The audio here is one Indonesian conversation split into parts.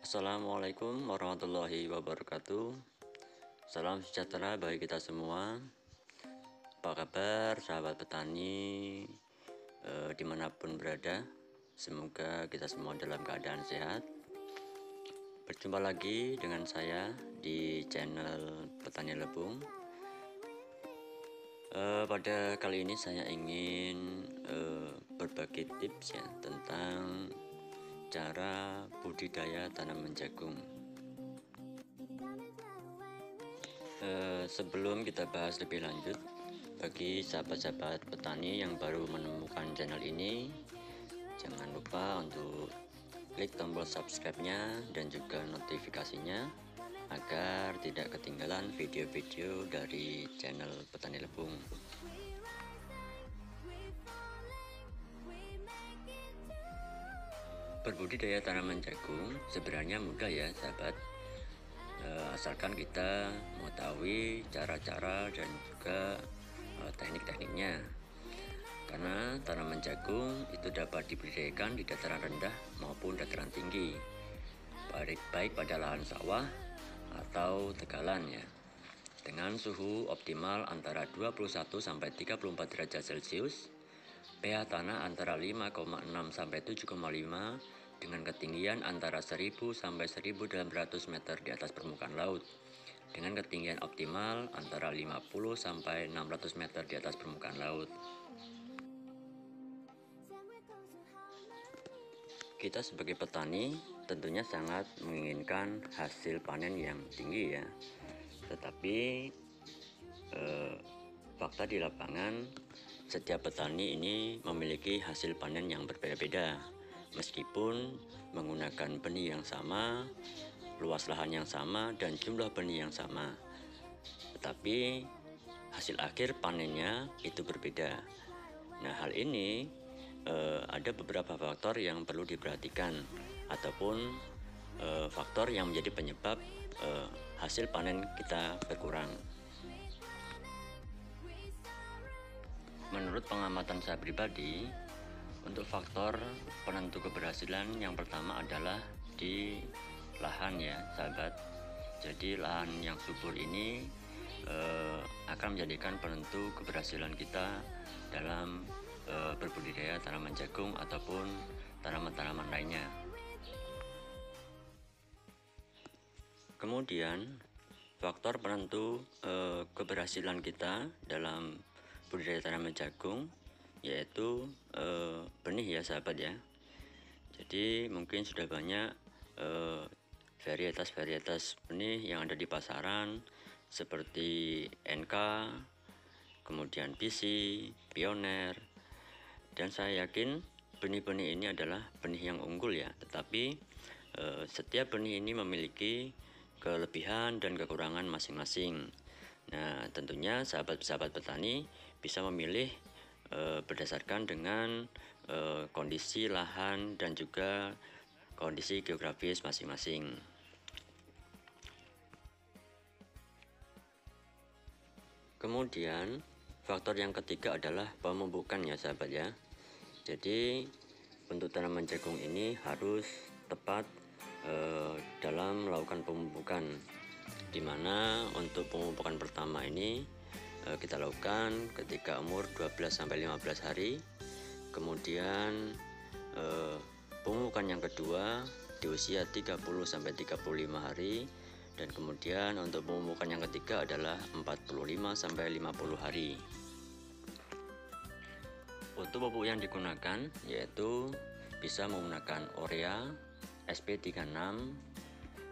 Assalamualaikum warahmatullahi wabarakatuh. Salam sejahtera bagi kita semua. Apa kabar sahabat petani dimanapun berada? Semoga kita semua dalam keadaan sehat. Berjumpa lagi dengan saya di channel Petani Lebung. Pada kali ini saya ingin berbagi tips ya tentang cara budidaya tanaman jagung. Sebelum kita bahas lebih lanjut, bagi sahabat-sahabat petani yang baru menemukan channel ini, jangan lupa untuk klik tombol subscribe-nya dan juga notifikasinya agar tidak ketinggalan video-video dari channel Petani Lebung. Berbudidaya tanaman jagung sebenarnya mudah ya sahabat, asalkan kita mengetahui cara-cara dan juga teknik-tekniknya. Karena tanaman jagung itu dapat dibudidayakan di dataran rendah maupun dataran tinggi, baik pada lahan sawah atau tegalan ya, dengan suhu optimal antara 21 sampai 34 derajat Celcius, pH tanah antara 5,6 sampai 7,5 dengan ketinggian antara 1000 sampai 1800 meter di atas permukaan laut, dengan ketinggian optimal antara 50 sampai 600 meter di atas permukaan laut. Kita sebagai petani tentunya sangat menginginkan hasil panen yang tinggi ya. Tetapi fakta di lapangan, setiap petani ini memiliki hasil panen yang berbeda-beda. Meskipun menggunakan benih yang sama, luas lahan yang sama, dan jumlah benih yang sama, tetapi hasil akhir panennya itu berbeda. Nah, hal ini ada beberapa faktor yang perlu diperhatikan ataupun faktor yang menjadi penyebab hasil panen kita berkurang. Menurut pengamatan saya pribadi, untuk faktor penentu keberhasilan yang pertama adalah di lahan ya sahabat. Jadi lahan yang subur ini akan menjadikan penentu keberhasilan kita dalam berbudidaya tanaman jagung ataupun tanaman-tanaman lainnya. Kemudian faktor penentu keberhasilan kita dalam budidaya tanaman jagung yaitu benih ya sahabat ya. Jadi mungkin sudah banyak varietas-varietas benih yang ada di pasaran seperti NK, kemudian PC, Pioneer, dan saya yakin benih-benih ini adalah benih yang unggul ya. Tetapi setiap benih ini memiliki kelebihan dan kekurangan masing-masing. Nah, tentunya sahabat-sahabat petani bisa memilih berdasarkan dengan kondisi lahan dan juga kondisi geografis masing-masing. Kemudian faktor yang ketiga adalah pemupukan ya sahabat ya. Jadi untuk tanaman jagung ini harus tepat dalam melakukan pemupukan, dimana untuk pemupukan pertama ini kita lakukan ketika umur 12-15 hari. Kemudian pemupukan yang kedua di usia 30-35 hari, dan kemudian untuk pemupukan yang ketiga adalah 45-50 hari. Untuk pupuk yang digunakan yaitu bisa menggunakan Urea, SP36,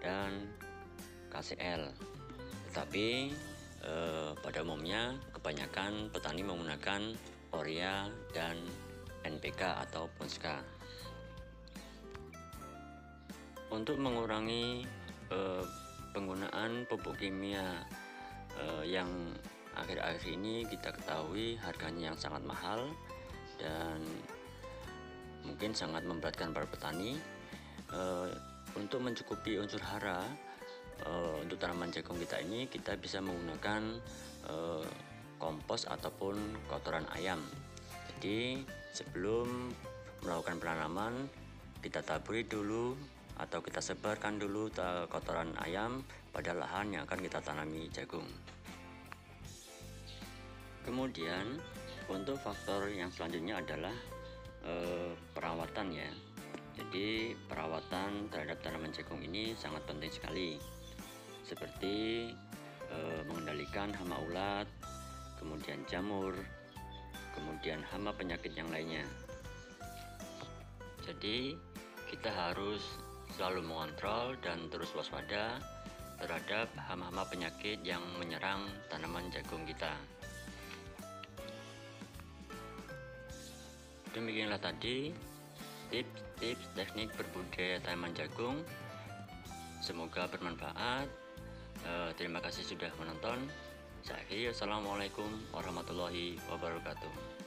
dan KCL. Tetapi pada umumnya kebanyakan petani menggunakan Urea dan NPK atau Ponska. Untuk mengurangi penggunaan pupuk kimia yang akhir-akhir ini kita ketahui harganya yang sangat mahal dan mungkin sangat memberatkan para petani, untuk mencukupi unsur hara untuk tanaman jagung kita ini, kita bisa menggunakan kompos ataupun kotoran ayam. Jadi sebelum melakukan penanaman, kita taburi dulu atau kita sebarkan dulu kotoran ayam pada lahan yang akan kita tanami jagung. Kemudian untuk faktor yang selanjutnya adalah perawatan ya. Jadi perawatan terhadap tanaman jagung ini sangat penting sekali, seperti mengendalikan hama ulat, kemudian jamur, kemudian hama penyakit yang lainnya. Jadi kita harus selalu mengontrol dan terus waspada terhadap hama-hama penyakit yang menyerang tanaman jagung kita. Demikianlah tadi tips-tips teknik berbudidaya tanaman jagung. Semoga bermanfaat. Terima kasih sudah menonton. Saya akhiri, assalamualaikum warahmatullahi wabarakatuh.